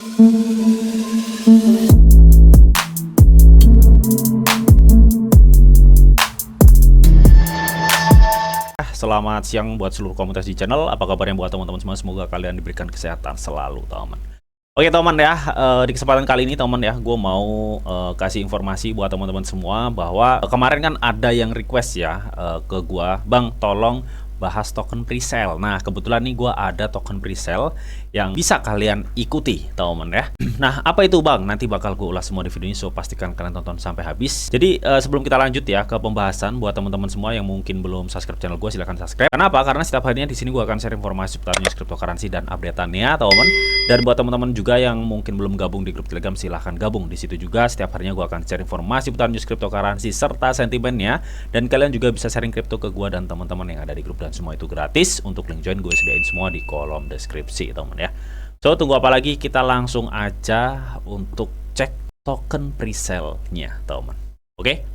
Selamat siang buat seluruh komunitas di channel. Apa kabarnya buat teman-teman semua? Semoga kalian diberikan kesehatan selalu, teman. Oke teman ya, di kesempatan kali ini teman ya, gue mau kasih informasi buat teman-teman semua bahwa kemarin kan ada yang request ya ke gue, Bang tolong bahas token presale. Nah kebetulan nih gue ada token presale yang bisa kalian ikuti teman ya. Nah apa itu Bang? Nanti bakal gue ulas semua di video ini, so pastikan kalian tonton sampai habis. Jadi sebelum kita lanjut ya ke pembahasan, buat teman-teman semua yang mungkin belum subscribe channel gue, silahkan subscribe. Kenapa? Karena setiap harinya di sini gue akan share informasi seputar news cryptocurrency dan updateannya teman. Dan buat teman-teman juga yang mungkin belum gabung di grup Telegram, silahkan gabung di situ juga. Setiap harinya gue akan share informasi seputar news cryptocurrency serta sentimennya. Dan kalian juga bisa sharing crypto ke gue dan teman-teman yang ada di grup, dan semua itu gratis. Untuk link join gue sediain semua di kolom deskripsi teman ya. So tunggu apa lagi, kita langsung aja untuk cek token presale-nya teman. Oke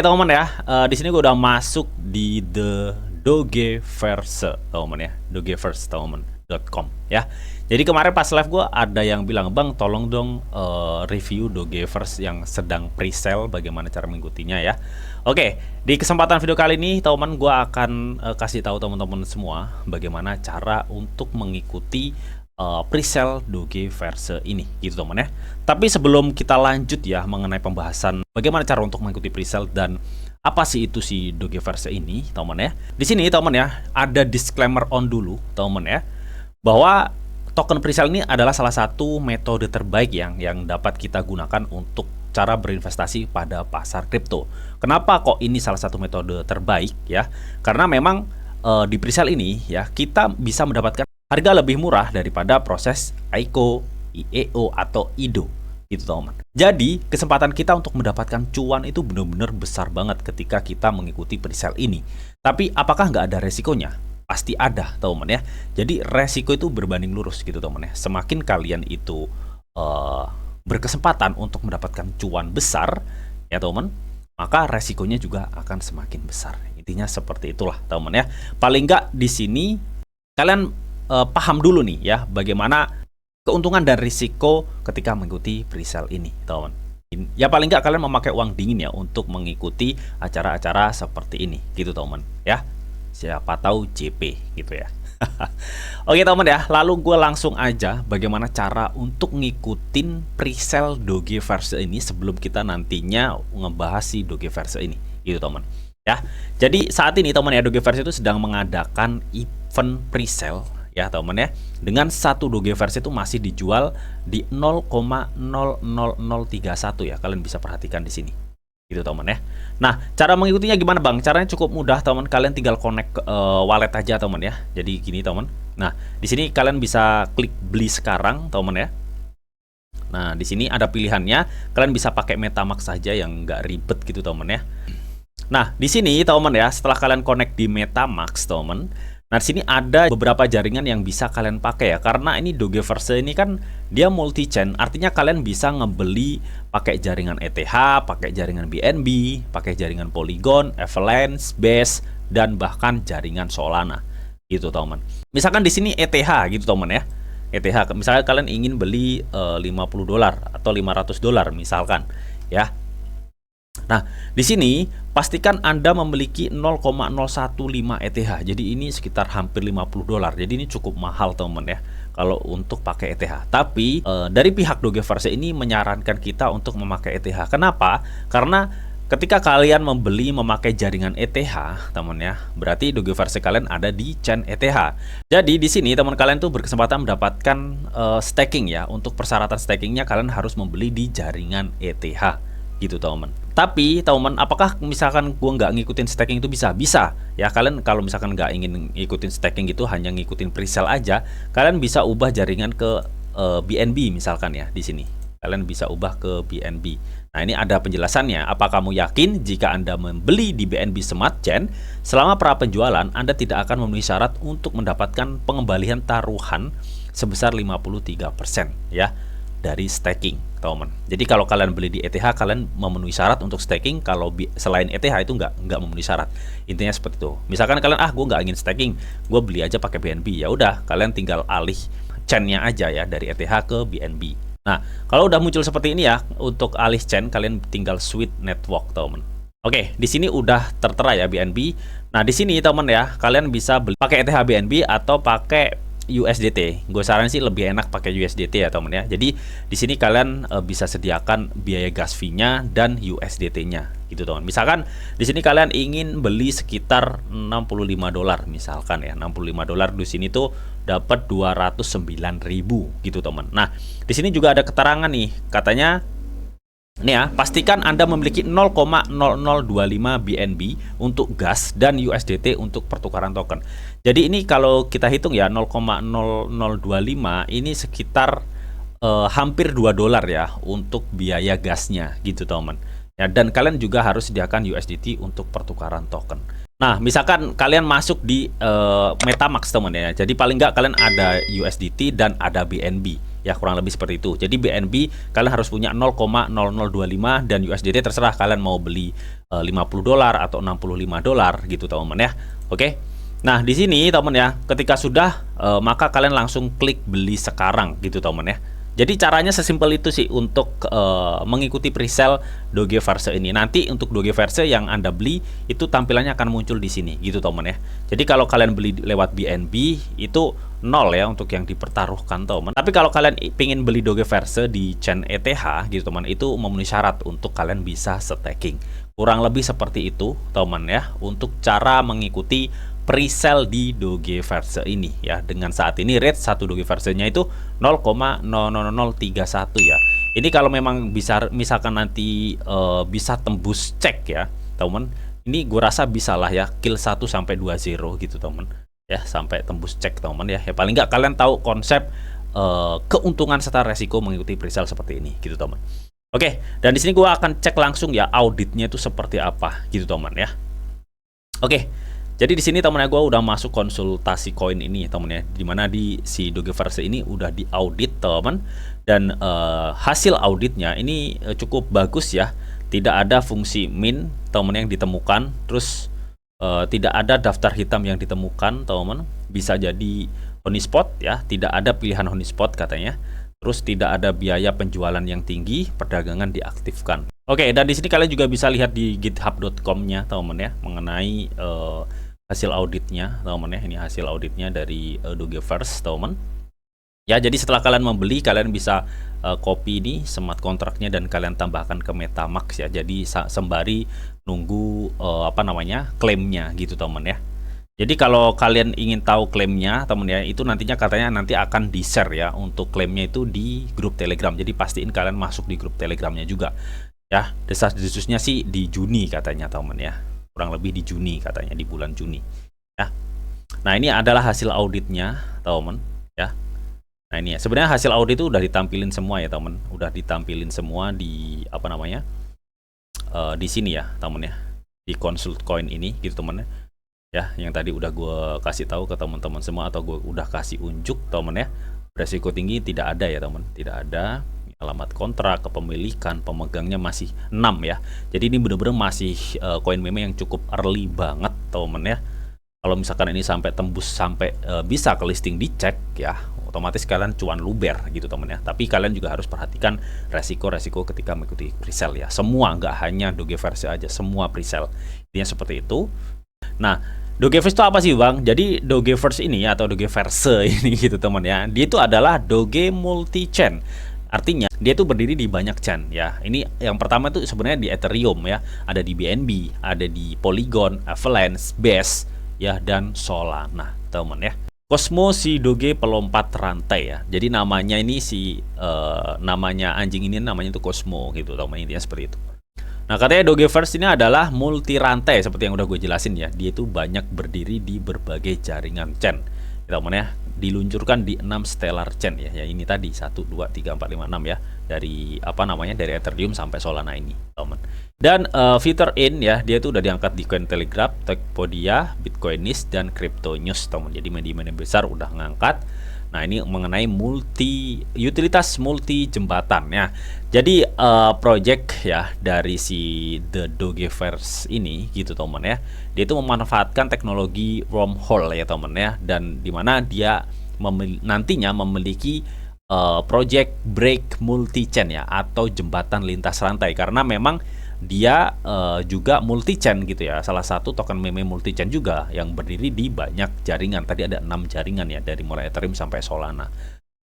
teman ya, di sini gue udah masuk di the Dogeverse teman ya, Dogeverse teman.com ya. Jadi kemarin pas live gue ada yang bilang, Bang tolong dong review Dogeverse yang sedang presale, bagaimana cara mengikutinya ya. Oke, di kesempatan video kali ini teman gue akan kasih tahu teman-teman semua bagaimana cara untuk mengikuti presale Dogeverse ini gitu teman ya. Tapi sebelum kita lanjut ya mengenai pembahasan bagaimana cara untuk mengikuti presale dan apa sih itu si Dogeverse ini teman ya. Di sini teman ya ada disclaimer on dulu teman ya, bahwa token presale ini adalah salah satu metode terbaik yang dapat kita gunakan untuk cara berinvestasi pada pasar kripto. Kenapa kok ini salah satu metode terbaik ya? Karena memang di presale ini ya kita bisa mendapatkan harga lebih murah daripada proses ICO, IEO atau IDO gitu teman. Jadi kesempatan kita untuk mendapatkan cuan itu benar-benar besar banget ketika kita mengikuti presale ini. Tapi apakah nggak ada resikonya? Pasti ada teman ya. Jadi resiko itu berbanding lurus gitu teman ya. Semakin kalian itu berkesempatan untuk mendapatkan cuan besar ya teman, maka resikonya juga akan semakin besar. Intinya seperti itulah teman ya. Paling nggak di sini kalian paham dulu nih ya bagaimana keuntungan dan risiko ketika mengikuti presale ini teman. Ya paling nggak kalian memakai uang dingin ya untuk mengikuti acara-acara seperti ini gitu teman ya. Siapa tahu JP gitu ya. Oke teman ya, lalu gue langsung aja bagaimana cara untuk ngikutin presale Dogeverse ini sebelum kita nantinya ngebahas si Dogeverse ini gitu teman ya. Jadi saat ini teman ya, Dogeverse itu sedang mengadakan event presale ya teman ya, dengan satu Dogeverse itu masih dijual di 0,00031 ya. Kalian bisa perhatikan di sini gitu teman ya. Nah cara mengikutinya gimana Bang? Caranya cukup mudah teman, kalian tinggal connect wallet aja teman ya. Jadi gini teman. Nah di sini kalian bisa klik beli sekarang teman ya. Nah di sini ada pilihannya, kalian bisa pakai MetaMask saja yang nggak ribet gitu teman ya. Nah di sini teman ya, setelah kalian connect di MetaMask teman, nah di sini ada beberapa jaringan yang bisa kalian pakai ya, karena ini Dogeverse ini kan dia multi chain, artinya kalian bisa ngebeli pakai jaringan ETH, pakai jaringan BNB, pakai jaringan Polygon, Avalanche, Base, dan bahkan jaringan Solana gitu teman. Misalkan di sini ETH gitu teman ya. ETH misalnya kalian ingin beli $50 atau $500 misalkan ya. Nah, di sini pastikan Anda memiliki 0,015 ETH. Jadi ini sekitar hampir $50. Jadi ini cukup mahal teman ya kalau untuk pakai ETH. Tapi dari pihak Dogeverse ini menyarankan kita untuk memakai ETH. Kenapa? Karena ketika kalian memakai jaringan ETH, teman ya, berarti Dogeverse kalian ada di chain ETH. Jadi di sini teman kalian tuh berkesempatan mendapatkan staking ya. Untuk persyaratan stakingnya kalian harus membeli di jaringan ETH gitu teman. Tapi teman, apakah misalkan gua nggak ngikutin staking itu bisa? Bisa ya. Kalian kalau misalkan nggak ingin ngikutin staking gitu, hanya ngikutin presale aja, kalian bisa ubah jaringan ke BNB misalkan ya. Di sini kalian bisa ubah ke BNB. Nah ini ada penjelasannya. Apa kamu yakin jika Anda membeli di BNB Smart Chain, selama pra penjualan Anda tidak akan memenuhi syarat untuk mendapatkan pengembalian taruhan sebesar 53% ya dari staking teman. Jadi kalau kalian beli di ETH, kalian memenuhi syarat untuk staking. Kalau selain ETH itu nggak memenuhi syarat. Intinya seperti itu. Misalkan kalian gue nggak ingin staking, gue beli aja pakai BNB, ya udah kalian tinggal alih chain-nya aja ya, dari ETH ke BNB. Nah, kalau udah muncul seperti ini ya, untuk alih chain kalian tinggal switch network, teman. Oke, di sini udah tertera ya BNB. Nah, di sini teman ya, kalian bisa beli pakai ETH BNB atau pakai USDT. Gue saran sih lebih enak pakai USDT ya teman ya. Jadi di sini kalian bisa sediakan biaya gas fee-nya dan USDT-nya gitu teman. Misalkan di sini kalian ingin beli sekitar $65 misalkan ya. $65 di sini tuh dapat 209.000 gitu teman. Nah, di sini juga ada keterangan nih, katanya nih ya, pastikan Anda memiliki 0,0025 BNB untuk gas dan USDT untuk pertukaran token. Jadi ini kalau kita hitung ya, 0,0025 ini sekitar hampir $2 ya untuk biaya gasnya gitu teman. Ya, dan kalian juga harus sediakan USDT untuk pertukaran token. Nah, misalkan kalian masuk di MetaMask teman ya. Jadi paling nggak kalian ada USDT dan ada BNB. Ya, kurang lebih seperti itu. Jadi BNB kalian harus punya 0,0025 dan USDT terserah kalian mau beli $50 atau $65 gitu teman ya. Oke. Nah, di sini teman ya, ketika sudah maka kalian langsung klik beli sekarang gitu teman ya. Jadi caranya sesimpel itu sih untuk mengikuti presale Dogeverse ini. Nanti untuk Dogeverse yang Anda beli itu tampilannya akan muncul di sini gitu teman ya. Jadi kalau kalian beli lewat BNB itu 0 ya untuk yang dipertaruhkan teman. Tapi kalau kalian ingin beli Dogeverse di chain ETH gitu teman, itu memenuhi syarat untuk kalian bisa staking. Kurang lebih seperti itu teman ya untuk cara mengikuti presale di Dogeverse ini ya. Dengan saat ini rate satu Dogeverse-nya itu 0,00031 ya. Ini kalau memang bisa misalkan nanti bisa tembus cek ya, teman. Ini gue rasa bisa lah ya kill 1 sampai 20 gitu, teman. Ya, sampai tembus cek, teman ya. Ya paling nggak kalian tahu konsep keuntungan serta resiko mengikuti presale seperti ini gitu, teman. Oke, dan di sini gue akan cek langsung ya auditnya itu seperti apa gitu, teman ya. Oke. Jadi di sini temennya gue udah masuk konsultasi koin ini temennya, dimana di si Dogeverse ini udah diaudit teman, dan hasil auditnya ini cukup bagus ya. Tidak ada fungsi min temen yang ditemukan, terus tidak ada daftar hitam yang ditemukan teman. Bisa jadi honeyspot ya, tidak ada pilihan honeyspot katanya. Terus tidak ada biaya penjualan yang tinggi, perdagangan diaktifkan. Oke, dan di sini kalian juga bisa lihat di github.com-nya teman ya mengenai hasil auditnya teman ya. Ini hasil auditnya dari Dogeverse teman ya. Jadi setelah kalian membeli, kalian bisa copy ini smart kontraknya dan kalian tambahkan ke MetaMask ya. Jadi sembari nunggu klaimnya gitu teman ya. Jadi kalau kalian ingin tahu klaimnya teman ya, itu nantinya katanya nanti akan di share ya untuk klaimnya itu di grup Telegram. Jadi pastiin kalian masuk di grup Telegramnya juga ya. Desas-desusnya sih di Juni katanya teman ya, kurang lebih di Juni katanya, di bulan Juni ya. Nah, ini adalah hasil auditnya teman ya. Nah, ini ya sebenarnya hasil audit itu udah ditampilin semua ya teman, udah ditampilin semua di di sini ya teman ya, di Consult Coin ini gitu teman ya, yang tadi udah gue kasih tahu ke teman-teman semua, atau gue udah kasih unjuk teman ya. Resiko tinggi tidak ada ya teman, tidak ada. Alamat kontrak, kepemilikan, pemegangnya masih 6 ya. Jadi ini bener-bener masih koin meme yang cukup early banget teman ya. Kalau misalkan ini sampai tembus sampai bisa ke listing dicek ya, otomatis kalian cuan luber gitu teman ya. Tapi kalian juga harus perhatikan resiko-resiko ketika mengikuti presale ya. Semua, nggak hanya Dogeverse aja, semua presale. Intinya seperti itu. Nah, Dogeverse itu apa sih bang? Jadi Dogeverse ini atau Dogeverse ini gitu teman ya, dia itu adalah Doge multi chain. Artinya dia itu berdiri di banyak chain ya. Ini yang pertama itu sebenarnya di Ethereum ya, ada di BNB, ada di Polygon, Avalanche, Base ya, dan Solana teman ya. Cosmo si Doge pelompat rantai ya. Jadi namanya ini namanya anjing ini namanya itu Cosmo gitu teman, intinya seperti itu. Nah, katanya Dogeverse ini adalah multi rantai seperti yang udah gue jelasin ya. Dia itu banyak berdiri di berbagai jaringan chain. Teman ya, diluncurkan di 6 stellar chain ya. Ya ini tadi 1 2 3 4 5 6 ya. Dari dari Ethereum sampai Solana ini, teman. Dan Feather in ya, dia itu udah diangkat di Cointelegraph, Tokopedia, Bitcoinist, dan Crypto News teman. Jadi media-media besar udah ngangkat. Nah, ini mengenai utilitas multi jembatan ya. Jadi project ya dari si The Dogeverse ini gitu teman ya. Dia itu memanfaatkan teknologi wormhole ya teman ya, dan dimana dia nantinya memiliki project break multi chain ya, atau jembatan lintas rantai, karena memang dia juga multi chain gitu ya, salah satu token meme multi chain juga yang berdiri di banyak jaringan. Tadi ada 6 jaringan ya, dari mulai Ethereum sampai Solana.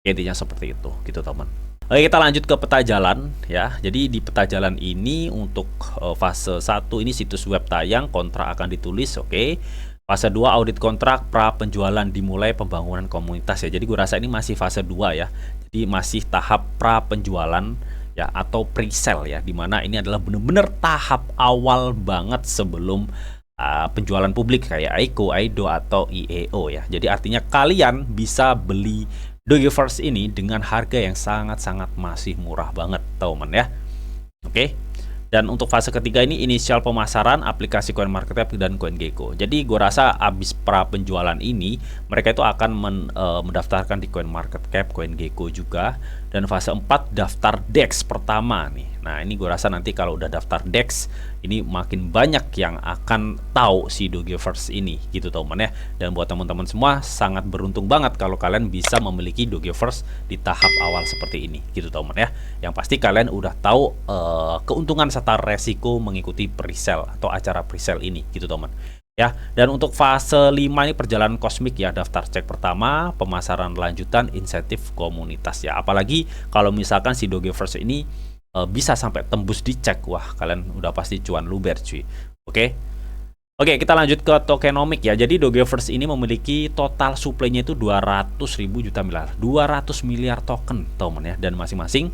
Intinya seperti itu gitu teman. Oke, kita lanjut ke peta jalan ya. Jadi di peta jalan ini untuk fase 1 ini situs web tayang, kontrak akan ditulis, oke. Fase 2 audit kontrak, pra penjualan dimulai, pembangunan komunitas ya. Jadi gue rasa ini masih fase 2 ya. Jadi masih tahap pra penjualan ya, atau pre-sale ya, dimana ini adalah benar-benar tahap awal banget sebelum penjualan publik kayak ICO, IDO atau IEO ya. Jadi artinya kalian bisa beli Dogeverse ini dengan harga yang sangat-sangat masih murah banget teman ya. Oke. Dan untuk fase ketiga ini inisial pemasaran aplikasi CoinMarketCap dan CoinGecko. Jadi gue rasa abis pra penjualan ini mereka itu akan mendaftarkan di CoinMarketCap, CoinGecko juga. Dan fase 4 daftar DEX pertama nih. Nah ini gue rasa nanti kalau udah daftar DEX ini makin banyak yang akan tahu si Dogeverse ini gitu teman ya. Dan buat teman-teman semua sangat beruntung banget kalau kalian bisa memiliki Dogeverse di tahap awal seperti ini gitu teman ya. Yang pasti kalian udah tahu keuntungan serta resiko mengikuti presale atau acara presale ini gitu teman ya. Dan untuk fase 5 ini perjalanan kosmik ya, daftar cek pertama, pemasaran lanjutan, insentif komunitas ya. Apalagi kalau misalkan si Dogeverse ini bisa sampai tembus di cek, wah kalian udah pasti cuan luber cuy. Oke, kita lanjut ke tokenomic ya. Jadi Dogeverse ini memiliki total supply-nya itu 200.000 juta miliar, 200 miliar token teman ya. Dan masing-masing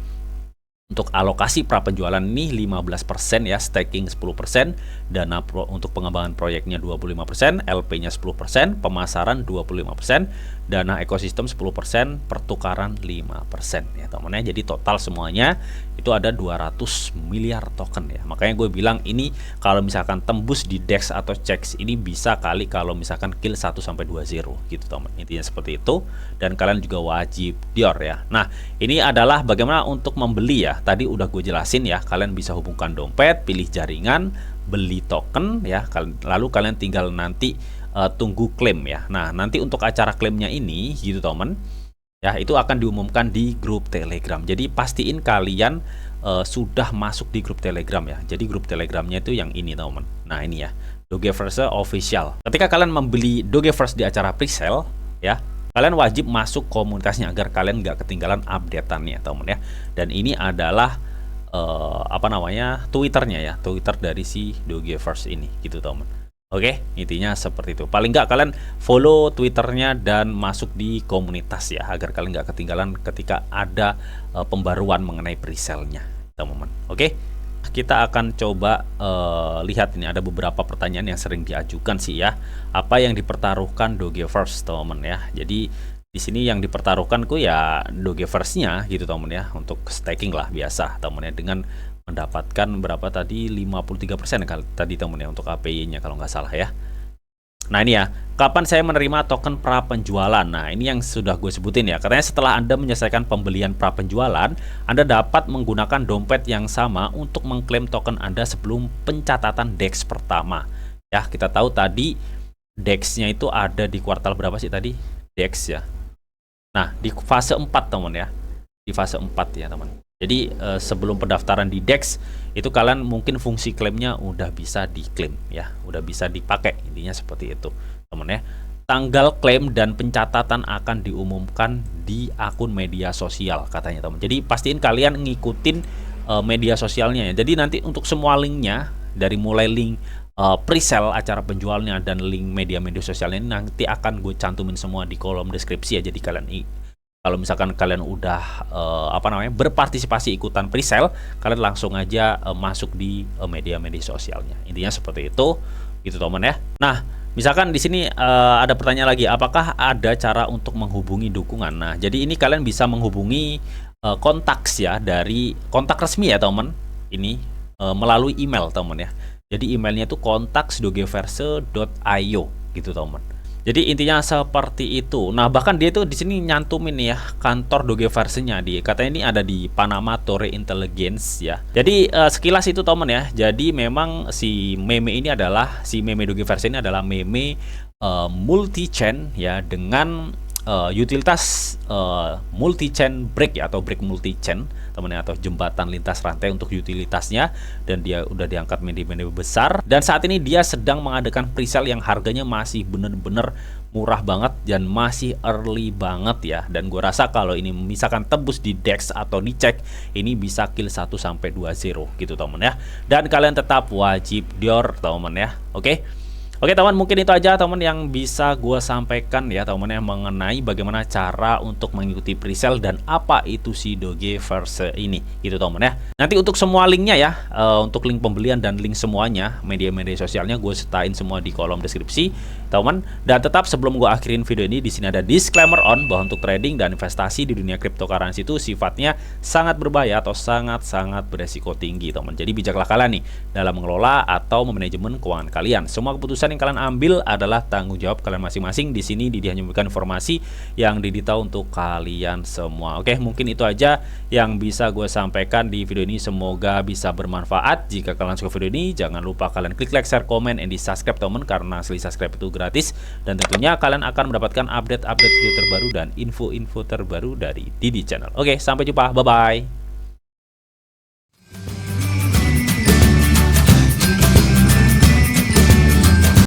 untuk alokasi pra penjualan ini 15% ya, staking 10%, dana untuk pengembangan proyeknya 25%, LP-nya 10%, pemasaran 25%, dana ekosistem 10%, pertukaran 5% ya teman ya. Jadi total semuanya itu ada 200 miliar token ya. Makanya gue bilang ini kalau misalkan tembus di DEX atau CEX ini bisa kali kalau misalkan kill 1 sampai 2 zero gitu teman. Intinya seperti itu, dan kalian juga wajib dior ya. Nah, ini adalah bagaimana untuk membeli ya. Tadi udah gue jelasin ya, kalian bisa hubungkan dompet, pilih jaringan, beli token ya, lalu kalian tinggal nanti tunggu klaim ya. Nah, nanti untuk acara klaimnya ini gitu teman ya, itu akan diumumkan di grup Telegram. Jadi pastiin kalian sudah masuk di grup Telegram ya. Jadi grup Telegramnya itu yang ini teman. Nah ini ya, Dogeverse Official. Ketika kalian membeli Dogeverse di acara presale ya, kalian wajib masuk komunitasnya agar kalian nggak ketinggalan updateannya teman ya. Dan ini adalah Twitternya ya, Twitter dari si Dogeverse ini gitu teman. Oke, intinya seperti itu. Paling nggak kalian follow Twitternya dan masuk di komunitas ya, agar kalian nggak ketinggalan ketika ada pembaruan mengenai presale-nya teman-teman. Oke, kita akan coba lihat ini ada beberapa pertanyaan yang sering diajukan sih ya. Apa yang dipertaruhkan Dogeverse teman-teman ya. Jadi di sini yang dipertaruhkan ya Dogeverse-nya gitu teman ya, untuk staking lah biasa teman ya, dengan mendapatkan berapa tadi 53% tadi teman ya untuk APY-nya kalau nggak salah ya. Nah ini ya, kapan saya menerima token pra penjualan? Nah ini yang sudah gue sebutin ya. Katanya setelah Anda menyelesaikan pembelian pra penjualan, Anda dapat menggunakan dompet yang sama untuk mengklaim token Anda sebelum pencatatan DEX pertama. Ya, kita tahu tadi DEX-nya itu ada di kuartal berapa sih tadi? DEX ya. Nah, di fase 4 teman ya. Di fase 4 ya teman. Jadi sebelum pendaftaran di DEX itu kalian mungkin fungsi klaimnya udah bisa diklaim ya, udah bisa dipakai. Intinya seperti itu teman ya. Tanggal klaim dan pencatatan akan diumumkan di akun media sosial katanya teman. Jadi pastiin kalian ngikutin media sosialnya ya. Jadi nanti untuk semua linknya, dari mulai link presale acara penjualnya dan link media-media sosialnya ini nanti akan gue cantumin semua di kolom deskripsi ya. Jadi kalian kalau misalkan kalian udah berpartisipasi ikutan presale, kalian langsung aja masuk di media-media sosialnya. Intinya seperti itu gitu teman ya. Nah, misalkan di sini ada pertanyaan lagi, apakah ada cara untuk menghubungi dukungan? Nah, jadi ini kalian bisa menghubungi kontak ya, dari kontak resmi ya teman. Ini melalui email teman ya. Jadi emailnya itu kontak.dogeverse.io gitu teman. Jadi intinya seperti itu. Nah, bahkan dia tuh di sini nyantumin ya kantor Dogeverse-nya, katanya ini ada di Panama Torre Intelligence ya. Jadi sekilas itu teman ya. Jadi memang si meme Dogeverse ini adalah meme multi chain ya, dengan utilitas multi-chain break ya, atau break multi-chain teman-teman, atau jembatan lintas rantai untuk utilitasnya, dan dia udah diangkat menjadi besar, dan saat ini dia sedang mengadakan presale yang harganya masih bener-bener murah banget dan masih early banget ya. Dan gue rasa kalau ini misalkan tembus di DEX atau dicek, ini bisa kill 1 sampai 2-0 gitu teman ya. Dan kalian tetap wajib dior teman ya. Oke teman, mungkin itu aja teman yang bisa gue sampaikan ya teman ya, mengenai bagaimana cara untuk mengikuti presale dan apa itu si Dogeverse ini gitu teman ya. Nanti untuk semua linknya ya, untuk link pembelian dan link semuanya media-media sosialnya gue sertain semua di kolom deskripsi teman. Dan tetap sebelum gue akhirin video ini, di sini ada disclaimer on bahwa untuk trading dan investasi di dunia cryptocurrency itu sifatnya sangat berbahaya atau sangat-sangat beresiko tinggi teman. Jadi bijaklah kalian nih dalam mengelola atau memanajemen keuangan kalian. Semua keputusan yang kalian ambil adalah tanggung jawab kalian masing-masing. Di sini Didi hanya memberikan informasi yang Didi tahu untuk kalian semua. Oke, mungkin itu aja yang bisa gue sampaikan di video ini. Semoga bisa bermanfaat. Jika kalian suka video ini, jangan lupa kalian klik like, share, komen, and di subscribe teman, karena subscribe itu gratis. Dan tentunya kalian akan mendapatkan update-update video terbaru dan info-info terbaru dari Didi Channel. Oke, sampai jumpa. Bye-bye.